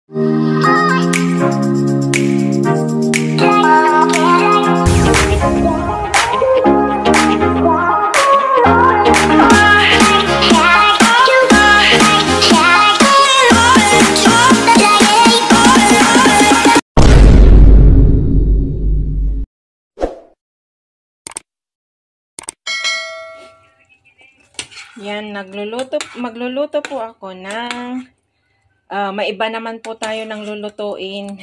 Yan, magluluto po ako ng maiba naman po tayo ng lulutuin.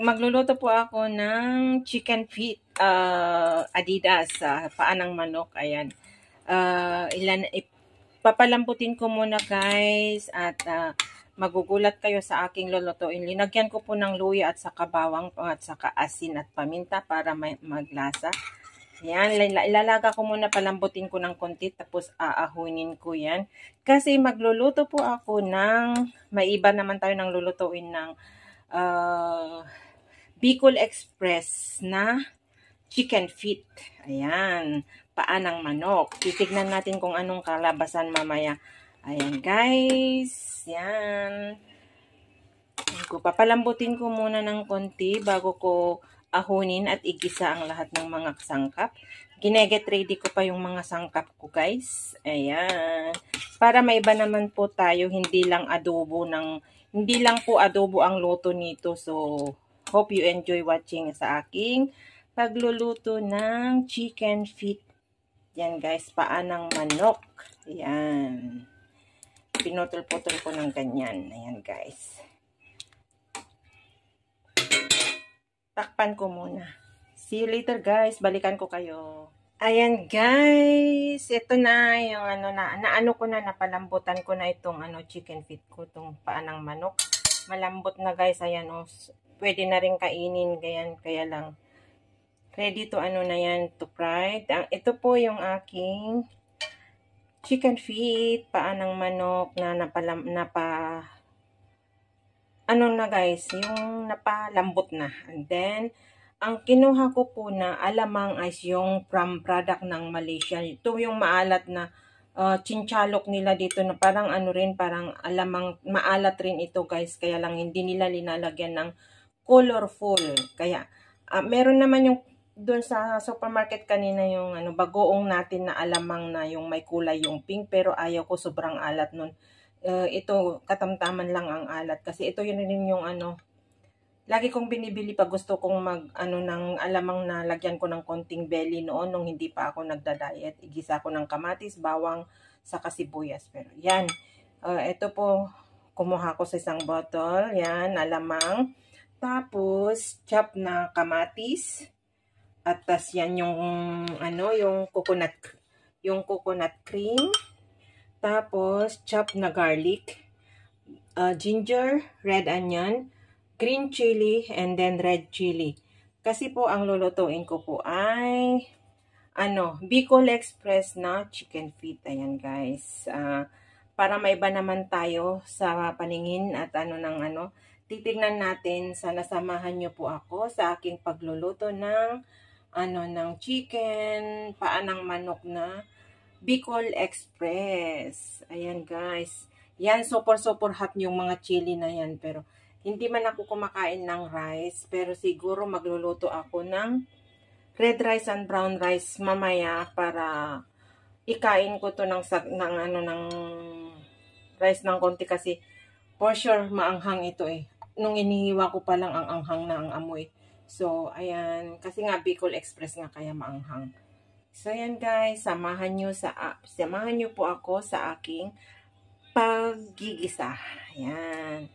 Magluluto po ako ng chicken feet Adidas, paa ng manok. Ayan. Papalambutin ko muna guys at magugulat kayo sa aking lulutuin. Linagyan ko po ng luya at saka bawang at saka asin at paminta para maglasa. Yan, ilalaga ko muna, palambutin ko ng konti, tapos aahunin ko yan. Kasi magluluto po ako ng, maiba naman tayo ng lulutuin ng Bicol Express na chicken feet. Ayan, paa ng manok. Titignan natin kung anong kalabasan mamaya. Ayan guys, yan. Papalambutin ko muna ng konti bago ko ahunin at igisa ang lahat ng mga sangkap. Gineget ready ko pa yung mga sangkap ko guys. Ayan. Para maiba naman po tayo, hindi lang po adobo ang luto nito. So, hope you enjoy watching sa aking pagluluto ng chicken feet. Yan guys, paa ng manok. Ayan. Pinutol-putol ko ng ganyan. Ayan guys. Takpan ko muna. See you later guys. Balikan ko kayo. Ayan guys. Ito na yung napalambutan ko na itong chicken feet ko. Itong paa ng manok. Malambot na guys. Ayan o. Pwede na rin kainin. Kaya lang. Ready to na yan. To fry. Ito po yung aking chicken feet. Paa ng manok na na guys, yung napalambot na. And then, ang kinuha ko po na alamang is yung from product ng Malaysia. Ito yung maalat na chinchalok nila dito na parang parang alamang maalat rin ito guys. Kaya lang hindi nila linalagyan ng colorful. Kaya, meron naman yung doon sa supermarket kanina yung bagoong natin na alamang na yung may kulay yung pink. Pero ayaw ko, sobrang alat nun. Ito katamtaman lang ang alat kasi ito yun rin yung lagi kong binibili pag gusto kong ng alamang na lagyan ko ng konting belly noon nung hindi pa ako nagda-diet. Igisa ko ng kamatis, bawang, saka sibuyas. Pero yan, ito po kumuha ko sa isang bottle. Yan, alamang. Tapos chop na kamatis at tas yan yung yung coconut cream. Tapos, chop na garlic, ginger, red onion, green chili, and then red chili. Kasi po, ang lulutuin ko po ay, Bicol Express na chicken feet. Ayan, guys. Para maiba naman tayo sa paningin at titignan natin. Sana samahan nyo po ako sa aking pagluluto ng, ng chicken, paa ng manok na Bicol Express. Ayan guys. Yan, super hot yung mga chili na yan. Pero, hindi man ako kumakain ng rice. Pero siguro magluluto ako ng red rice and brown rice mamaya para ikain ko to ng rice ng konti kasi for sure maanghang ito eh. Nung inihiwa ko pa lang ang anghang na ang amoy. So, ayan. Kasi nga Bicol Express nga kaya maanghang. So, yan guys, samahan nyo po ako sa aking paggigisa. Ayan.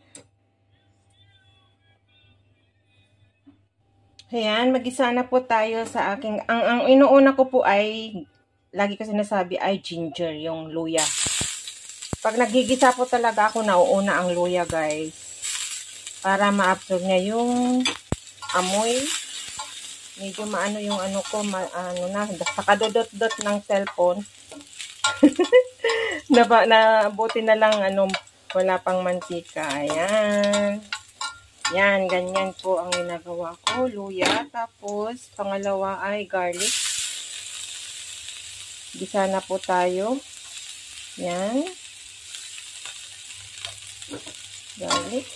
Ayan, magisa na po tayo sa aking, ang inuuna ko po ay, lagi ko sinasabi ay ginger, yung luya. Pag nagigisa po talaga ako, nauuna ang luya guys. Para ma-absorb niya yung amoy. Medyo maano yung nakadodot-dot ng cellphone. Nabuti na lang wala pang mantika. Ayan. Yan, ganyan po ang ginagawa ko. Luya. Tapos, pangalawa ay garlic. Gisa na po tayo. Yan. garlic.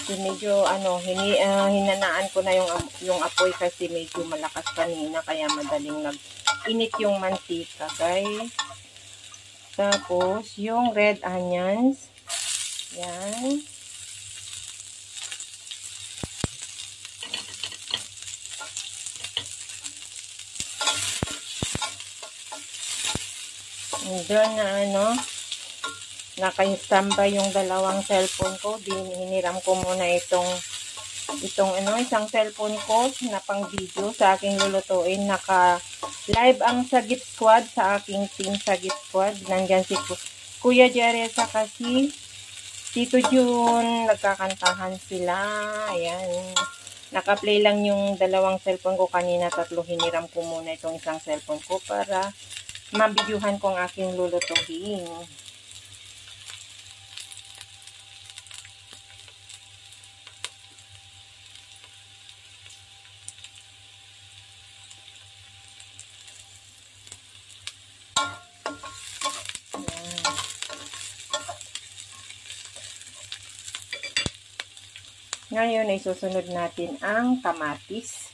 So, medyo hinanaan ko na yung apoy kasi medyo malakas kanina kaya madaling nag-init yung mantika, guys. Tapos yung red onions. Yan. Doon na naka-standby yung dalawang cellphone ko. Hiniram ko muna itong isang cellphone ko na pang video sa aking lulutuin. Naka-live ang Sagip Squad sa aking team Sagip Squad. Nandyan si Kuya Jeresa kasi Tito June, nagkakantahan sila. Ayan. Naka-play lang yung dalawang cellphone ko kanina, tatlo. Hiniram ko muna itong isang cellphone ko para mabidyuhan ko ang aking lulutuin. Ngayon ay susunod natin ang kamatis.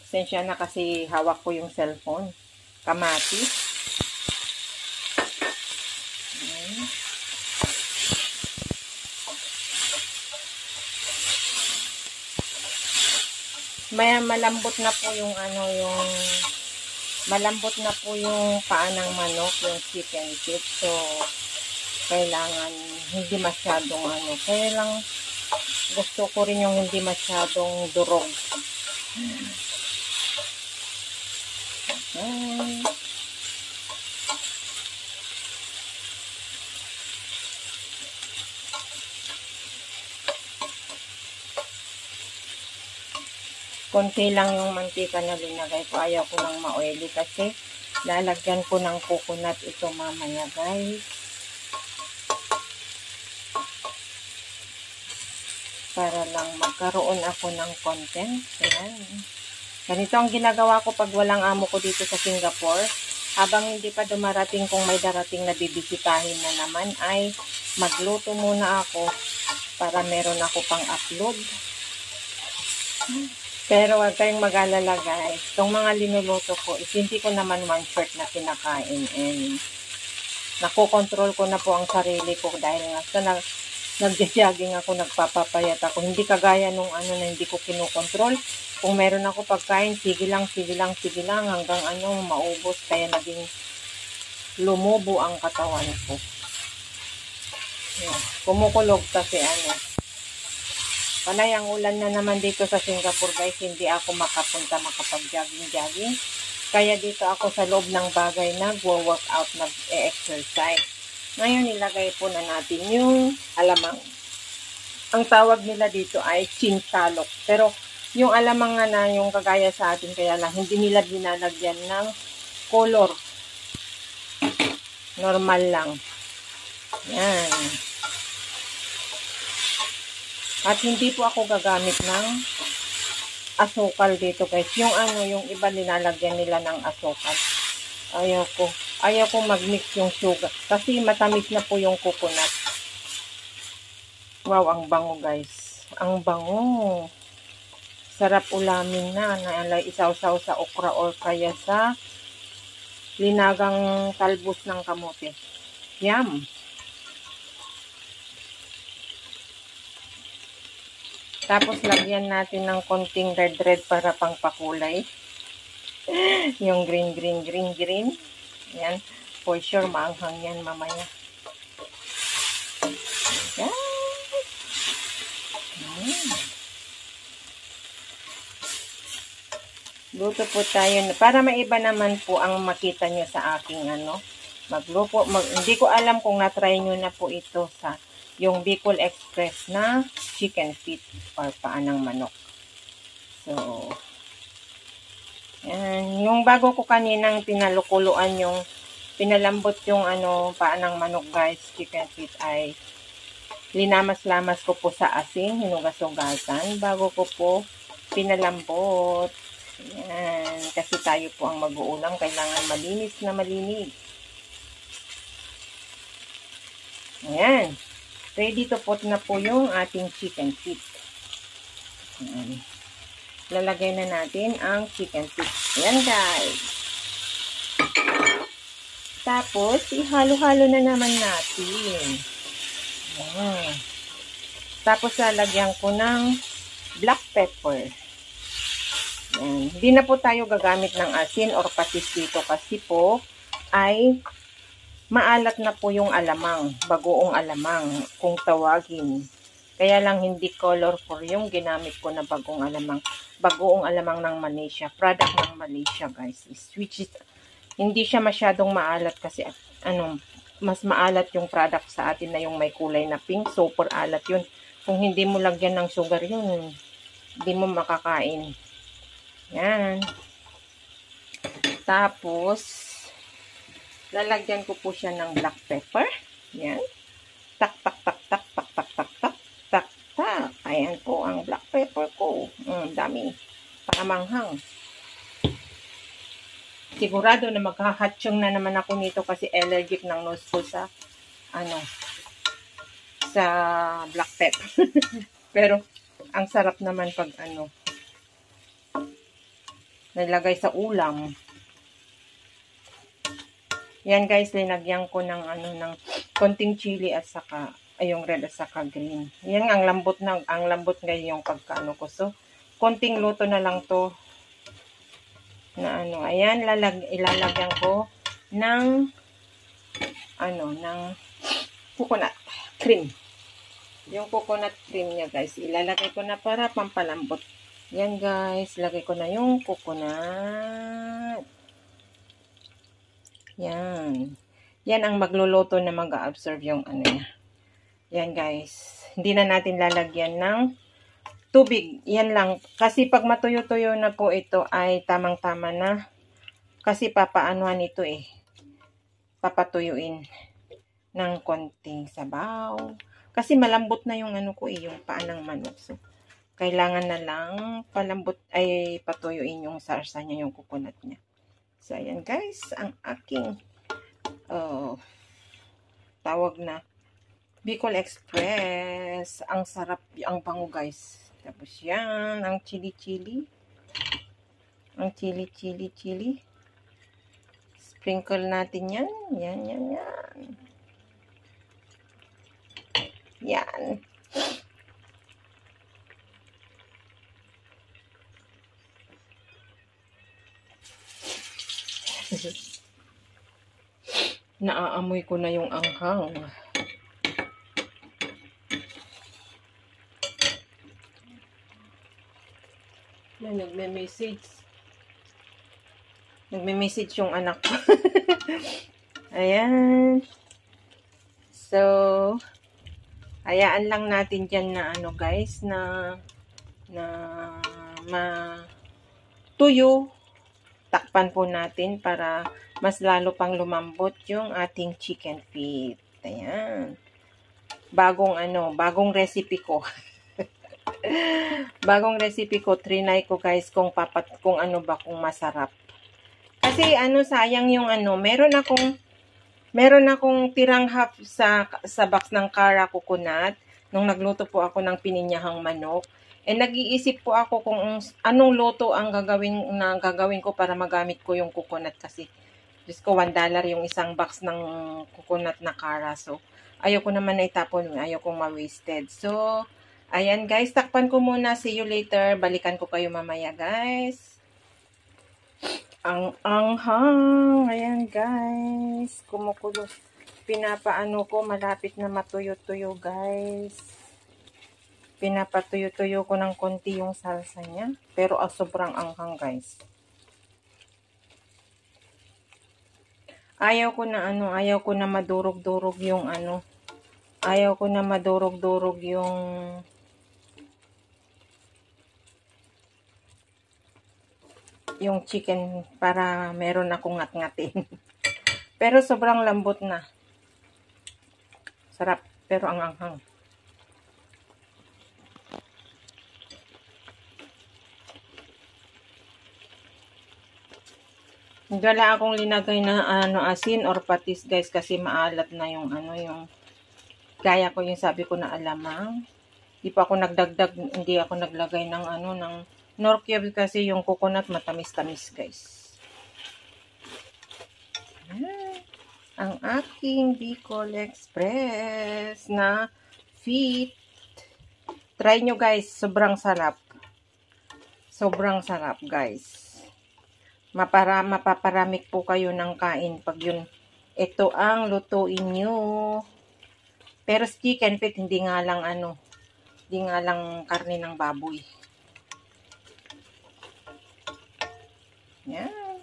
Pasensya na kasi hawak ko yung cellphone. Kamatis. Ayan. Malambot na po yung malambot na po yung paa ng manok, yung chicken feet. So, kailangan hindi masyadong kaya lang gusto ko rin yung hindi masyadong durog. Okay. Konti lang yung mantika na linagay ko. Ayaw ko lang ma-oily kasi lalagyan ko ng coconut ito mamaya, guys. Para lang magkaroon ako ng content. Ayan. Ganito ang ginagawa ko pag walang amo ko dito sa Singapore. Habang hindi pa dumarating, kung may darating na bibisitahin na naman, ay magluto muna ako para meron ako pang upload. Pero wag kayong mag-alala, guys. Itong mga linuluto ko, hindi ko naman one-short na kinakain. And nakokontrol ko na po ang sarili ko dahil nga nag-jogging ako, nagpapapayat ako. Hindi kagaya nung na hindi ko kinokontrol. Kung meron ako pagkain, sige lang hanggang maubos. Kaya naging lumubo ang katawan ko. Yan. Kumukulog kasi Panay ang ulan na naman dito sa Singapore, guys. Hindi ako makapag-jogging. Kaya dito ako sa loob ng bagay nag-workout, nag-exercise. Ngayon, nilagay po na natin yung alamang. Ang tawag nila dito ay chintalok. Pero, yung alamang yung kagaya sa atin, kaya lang, hindi nila dinalagyan ng color. Normal lang. Yan. At hindi po ako gagamit ng asukal dito, guys. Yung yung iba nilalagyan nila ng asukal. Ayaw ko mag-mix yung sugar. Kasi matamis na po yung coconut. Wow, ang bango, guys. Ang bango. Sarap ulamin na isawsaw sa okra or kaya sa linagang talbos ng kamote. Yum! Tapos lagyan natin ng konting red para pang pakulay. Yung green. Yan. For sure, maanghang yan mamaya. Yan. Luto po tayo. Para maiba naman po ang makita nyo sa aking magluto. Hindi ko alam kung na-try nyo na po ito sa yung Bicol Express na chicken feet or paa ng manok. So, yan. Yung bago ko kaninang pinalambot yung paa ng manok, guys, chicken feet, ay linamas-lamas ko po sa asin, hinugas-hugasan, bago ko po pinalambot. Yan. Kasi tayo po ang mag-uulam, kailangan malinis na malinis. Ayan. Ready to put na po yung ating chicken feet. Ayan. Lalagay na natin ang chicken feet. Ayan guys. Tapos, ihalo-halo na naman natin. Ayan. Tapos, lalagyan ko ng black pepper. Ayan. Hindi na po tayo gagamit ng asin or patis dito kasi po ay maalat na po yung alamang, bagoong alamang kung tawagin. Kaya lang hindi colorful yung ginamit ko na bagoong alamang ng Malaysia. Product ng Malaysia guys. Which is, hindi siya masyadong maalat kasi mas maalat yung product sa atin na yung may kulay na pink. Super alat yun. Kung hindi mo lagyan ng sugar yun, hindi mo makakain. Yan. Tapos, lalagyan ko po siya ng black pepper. Yan. Tak, tak, tak, tak, tak, tak, tak, tak, tak, tak. Ayan po ang black pepper ko. Dami. Para manghang. Sigurado na maghahatsyong na naman ako nito kasi allergic ng nose ko sa, sa black pepper. Pero, ang sarap naman pag, nilagay sa ulam. Yan guys, linagyan ko ng ng konting chili at saka yung red at saka green. Yan ang lambot ngayon yung pagkaano ko. So, konting luto na lang to na ayan, ilalagyan ko ng ng coconut cream. Yung coconut cream niya guys, ilalagay ko na para pampalambot. Yan guys, lagay ko na yung coconut. Yan. Yan ang magluluto na mag-absorb yung niya. Yan guys. Hindi na natin lalagyan ng tubig. Yan lang. Kasi pag matuyo-tuyo na po ito ay tamang-tama na. Kasi papaanuhan ito papatuyuin ng konting sabaw. Kasi malambot na yung yung paa ng manok. So, kailangan na lang patuyuin yung sarsa niya, yung coconut niya. So, ayan guys, ang aking tawag na Bicol Express. Ang sarap, ang bango guys. Tapos yan, ang chili-chili. Ang chili-chili. Sprinkle natin yan. Yan. Yan. Naaamoy ko na yung anghang. Yan, nagme-message yung anak ko. Ayan. So, hayaan lang natin dyan na guys, na matuyo. Takpan po natin para mas lalo pang lumambot yung ating chicken feet. Ayan. Bagong recipe ko. Bagong recipe ko, trinay ko guys kung masarap. Kasi sayang yung meron akong tirang half sa box ng Kara coconut nung nagluto po ako ng pininyahang manok. Nag-iisip po ako kung anong luto ang gagawin ko para magamit ko yung coconut kasi Diyos ko, $1 yung isang box ng coconut na Kara. So, ayoko naman na itapon. Ayoko ma-wasted. So, ayan guys, takpan ko muna. See you later. Balikan ko kayo mamaya guys. Ang anghang. Ayan guys. Kumukulo. Pinapaano ko. Malapit na matuyo-tuyo guys. Pinapatuyo-tuyo ko ng konti yung salsa niya. Pero sobrang anghang guys. Ayaw ko na madurog-durog yung ayaw ko na madurog-durog yung chicken para meron akong ngat-ngatin. Pero sobrang lambot na. Sarap, pero ang anghang. Wala akong linagay na asin or patis guys kasi maalat na yung Gaya ko yung sabi ko na alamang. Hindi ako naglagay ng ano, ng nor cube kasi yung coconut matamis-tamis, guys. Ang aking Bicol Express na fit. Try nyo, guys. Sobrang sarap. Sobrang sarap, guys. Mapaparamik po kayo ng kain pag yun. Ito ang lutuin nyo. Pero chicken feet, hindi nga lang karne ng baboy. Yan.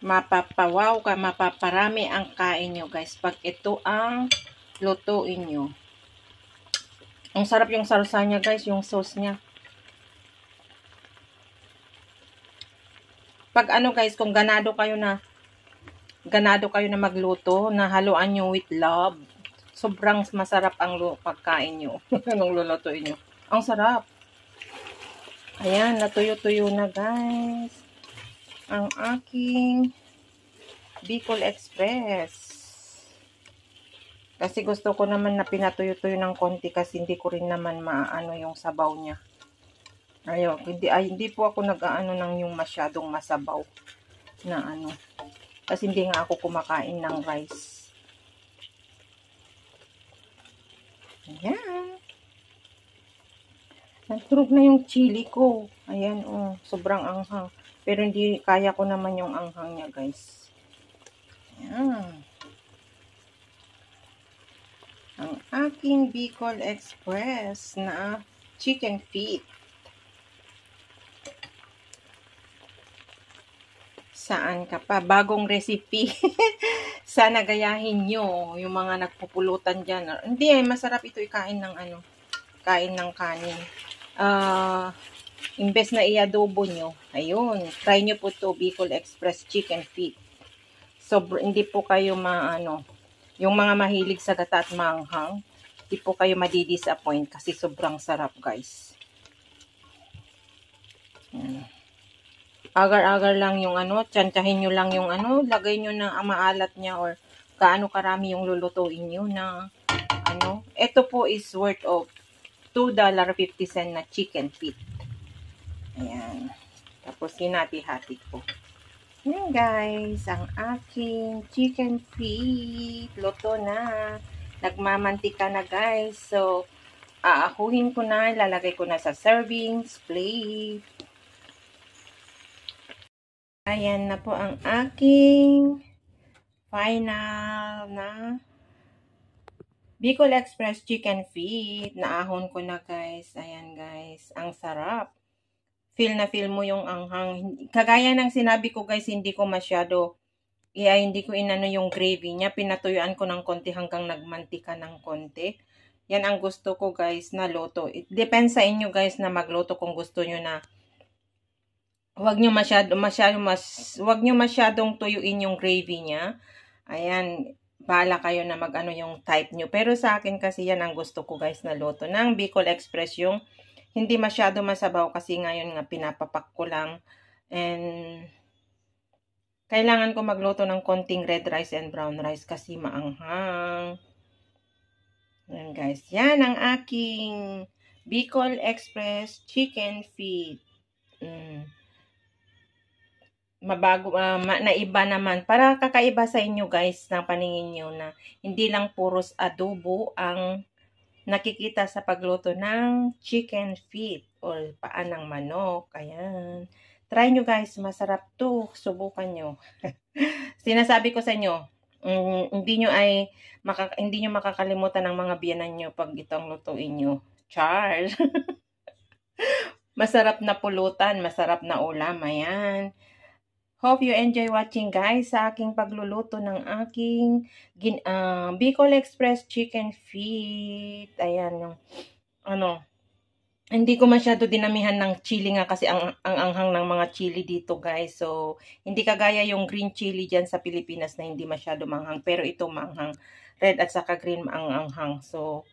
Mapapawaw ka, mapaparami ang kain nyo, guys. Pag ito ang lutuin nyo. Ang sarap yung salsa niya, guys. Yung sauce niya. Pag ano, guys, kung ganado kayo na magluto, na haluan nyo with love, sobrang masarap ang pagkain nyo. Anong lulutuin nyo. Ang sarap. Ayan, natuyo-tuyo na, guys. Ang aking Bicol Express. Kasi gusto ko naman na pinatuyo-tuyo ng konti kasi hindi ko rin naman maano yung sabaw niya. Ayun, hindi po ako nag-aano ng yung masyadong masabaw na ano. Kasi hindi nga ako kumakain ng rice. Ayan. Nagturog na yung chili ko. Ayan, oh, sobrang anghang. Pero hindi kaya ko naman yung anghang niya, guys. Ayan. Ang aking Bicol Express na chicken feet. Saan ka pa? Bagong recipe. Sana gayahin nyo yung mga nagpupulutan dyan. Hindi masarap ito ikain ng kain ng kanin. Imbes na i-adobo nyo, ayun, try nyo po to Bicol Express chicken feet. Hindi po kayo yung mga mahilig sa gata at maanghang, hindi po kayo madi-disappoint kasi sobrang sarap, guys. Agar-agar lang yung tiyantyahin nyo lang yung lagay nyo na maalat niya or kaano karami yung lulutuin nyo na ito po is worth of $2.50 na chicken feet. Ayan. Tapos hinati-hati ko. Ayan, guys, ang aking chicken feet. Luto na. Nagmamantika na, guys. So, aahuhin ko na. Lalagay ko na sa servings plate. Ayan na po ang aking final na Bicol Express chicken feet. Naahon ko na, guys. Ayan, guys. Ang sarap. Feel na feel mo yung anghang. Kagaya ng sinabi ko, guys, hindi ko inano yung gravy niya. Pinatuyuan ko ng konti hanggang nagmantika ng konti. Yan ang gusto ko, guys, na luto. It depends sa inyo, guys, na magluto kung gusto nyo na wag nyo masyadong tuyuin yung gravy niya. Ayan, bahala kayo na yung type nyo. Pero sa akin kasi yan ang gusto ko, guys, na luto ng Bicol Express, yung hindi masyado masabaw kasi ngayon nga pinapapak ko lang. And kailangan ko magluto ng konting red rice and brown rice kasi maanghang. Ayan, guys. Yan ang aking Bicol Express chicken feet. Naiba naman. Para kakaiba sa inyo, guys, ng paningin nyo na hindi lang puros adobo ang nakikita sa pagluto ng chicken feet or paa ng manok. Ayan. Try nyo, guys. Masarap to. Subukan nyo. Sinasabi ko sa inyo, hindi nyo makakalimutan ng mga biyanan nyo pag itong lutuin nyo. Char! Masarap na pulutan. Masarap na ulam. Ayan. Hope you enjoy watching, guys, sa aking pagluluto ng aking Bicol Express chicken feet. Ayan, hindi ko masyado dinamihan ng chili nga kasi ang anghang ng mga chili dito, guys. So, hindi kagaya yung green chili dyan sa Pilipinas na hindi masyado manghang. Pero ito manghang. Red at saka green ang anghang. So,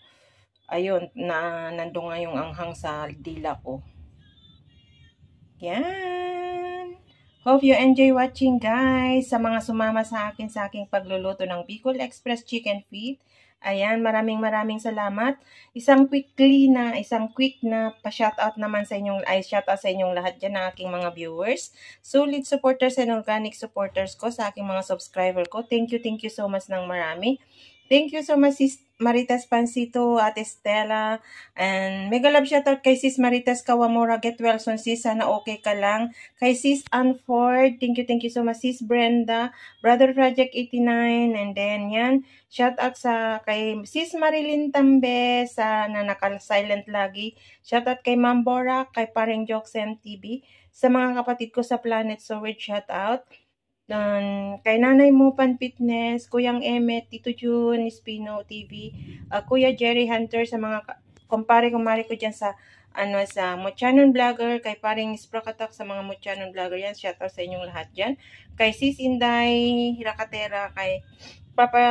ayun, nandun nga yung anghang sa dila ko. Yan. Hope you enjoy watching, guys. Sa mga sumama sa aking pagluluto ng Bicol Express Chicken Feet. Ayan, maraming salamat. Isang quick na pa-shoutout naman sa inyong, shoutout sa inyong lahat dyan ng aking mga viewers. Solid supporters and organic supporters ko sa aking mga subscriber ko. Thank you so much ng marami. Thank you so much, Sis Maritas Pansito, Ate Stella, and mega love shoutout kay Sis Maritas Kawamura. Get well soon, sis. Sana okay ka lang. Kay Sis Anford, thank you so much. Sis Brenda, Brother Project 89, and then yan, shoutout sa kay Sis Marilyn Tambe, na naka-silent lagi. Shoutout kay Ma'am Bora, kay Paring Jokes MTV, sa mga kapatid ko sa Planet Sword, shoutout. Kay Nanay Mupan Fitness, Kuyang Emet, Tito Jun, Espino TV, Kuya Jerry Hunter, sa mga kumare ko dyan sa sa Muchanon Vlogger, kay Paring Sprakatak sa mga Muchanon Vlogger yan, shoutout sa inyong lahat dyan. Kay Sis Inday Hirakatera, kay Papa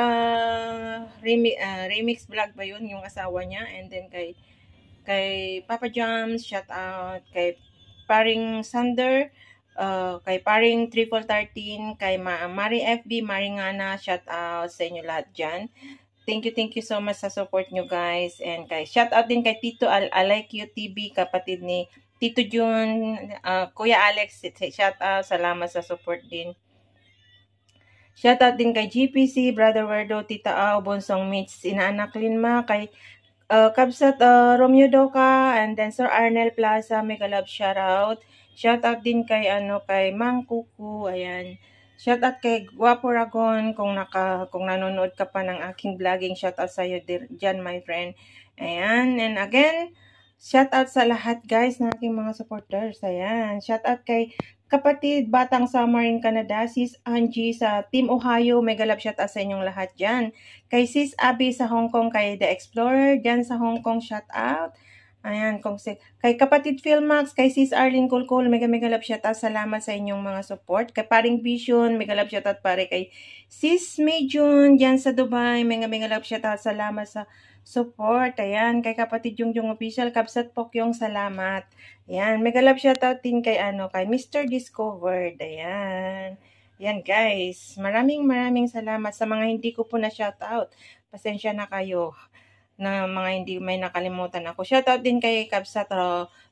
Remix Vlog ba yun, yung asawa niya, and then kay Papa Jams, shoutout. Kay Paring Sander, kay Paring 1313, kay Mari FB, Mari Ngana, shout out sa inyo lahat dyan. Thank you so much sa support nyo, guys. And kay shout out din kay Tito I Like You TV, kapatid ni Tito Jun, Kuya Alex, shout out, salamat sa support din. Shout out din kay GPC, Brother Werdo, Tita Au, Bonsong Mitch, Inaanak Linma, kay Kabsat Romeo Doka, and then Sir Arnel Plaza, mega love shout out. Shout out din kay kay Mang Kuku, ayan. Shout out kay Guapo Ragon, kung nanonood ka pa ng aking vlogging, shout out sa iyo diyan, my friend. Ayan, and again, shout out sa lahat, guys, ng aking mga supporters. Ayan, shout out kay kapatid Batang Summer in Canada, Sis Angie sa Team Ohio, mega love shout out sa inyong lahat dyan. Kay Sis Abby sa Hong Kong, kay The Explorer dyan sa Hong Kong, shout out. Ayan, kay kapatid Philmax, kay Sis Arlene Kulkul, mega love shout out, salamat sa inyong mga support. Kay Paring Vision, mega love shout out pare. Kay Sis Mayjun dyan sa Dubai, mega love shout out, salamat sa support. Ayan, kay kapatid Jungjung Official, Kabsat Pokyong, salamat. Ayan, mega love shoutout din kay kay Mr. Discovered. Ayan. Ayan, guys. Maraming salamat sa mga hindi ko po na shoutout. Pasensya na kayo na mga hindi may nakalimutan ako. Shoutout din kay Kabsat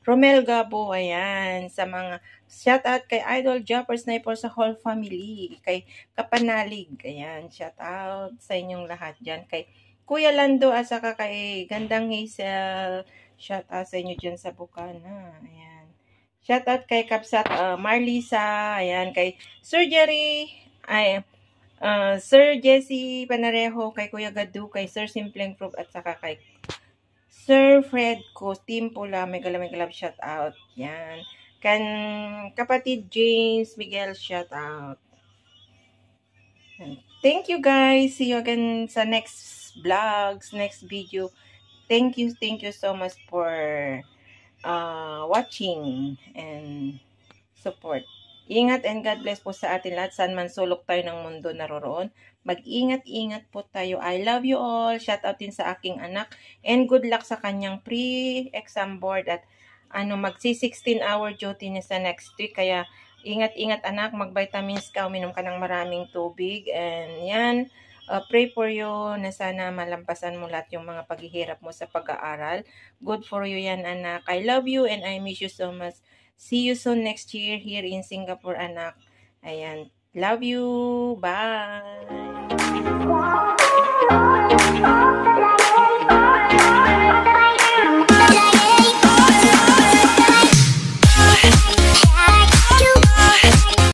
Romel Gabo. Ayan, sa mga shoutout kay Idol Jumper Sniper sa whole family. Kay Kapanalig. Ayan, shoutout sa inyong lahat dyan. Kay Kuya Lando at saka kay Gandang Hazel, shout out sa inyo dyan sa Bukana. Ayan. Shout out kay Kapsat Marlisa, ayan, kay Sir Jerry, Sir Jesse Panareho, kay Kuya Gadu, kay Sir Simpleng Proof at saka kay Sir Fred ko, Team Pula, mega love shout out. Yan. Kan kapatid James Miguel, shout out. Thank you, guys. See you again sa next vlogs, next video. Thank you so much for watching and support. Ingat and God bless po sa atin lahat. Saan man sulok tayo ng mundo naroroon. Mag-ingat po tayo. I love you all. Shout out din sa aking anak. And good luck sa kanyang pre-exam board. At magsi-16-hour duty niya sa next week. Kaya ingat anak. Mag-vitamins ka. Uminom ka ng maraming tubig. And yan. Pray for you na sana malampasan mo lahat yung mga paghihirap mo sa pag-aaral. Good for you yan, anak. I love you and I miss you so much. See you soon next year here in Singapore, anak. Ayan. Love you. Bye.